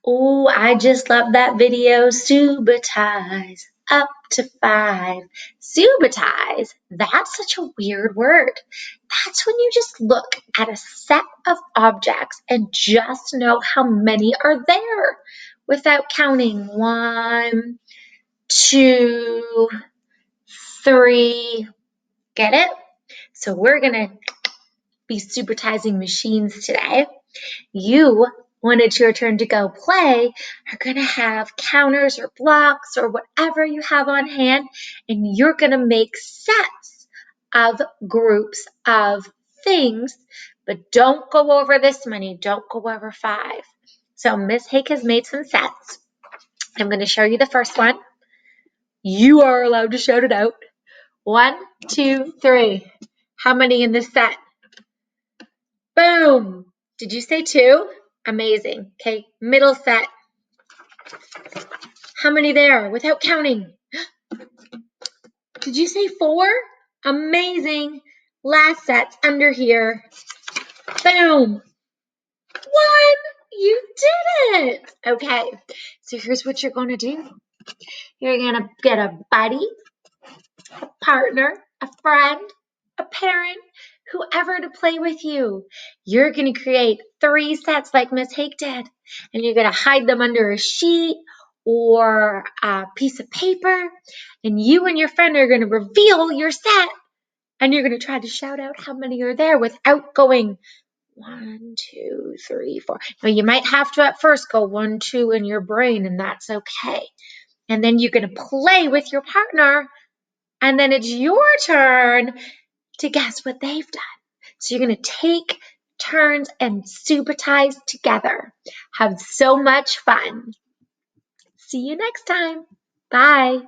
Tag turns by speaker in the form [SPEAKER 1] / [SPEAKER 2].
[SPEAKER 1] Oh, I just love that video. Subitize, up to 5. Subitize, that's such a weird word. That's when you just look at a set of objects and just know how many are there without counting. 1, 2, 3. Get it? So we're going to be subitizing machines today. You, when it's your turn to go play, are going to have counters or blocks or whatever you have on hand, and you're going to make sets of groups of things, but don't go over this many. Don't go over 5. So Miss Hake has made some sets. I'm going to show you the first one. You are allowed to shout it out. 1, 2, 3. How many in this set? Boom! Did you say 2? Amazing. Okay, middle set. How many there without counting? Did you say 4? Amazing. Last set's under here. Boom. 1. You did it. Okay, so here's what you're going to do. You're going to get a buddy, a partner, a friend, a parent, whoever to play with you. You're going to create 3 sets like Miss Hake did, and you're going to hide them under a sheet or a piece of paper, and you and your friend are going to reveal your set, and you're going to try to shout out how many are there without going 1, 2, 3, 4. Now, you might have to at first go 1, 2 in your brain, and that's okay. And then you're going to play with your partner, and then it's your turn to guess what they've done. So you're going to take turns and subitize together. Have so much fun. See you next time. Bye.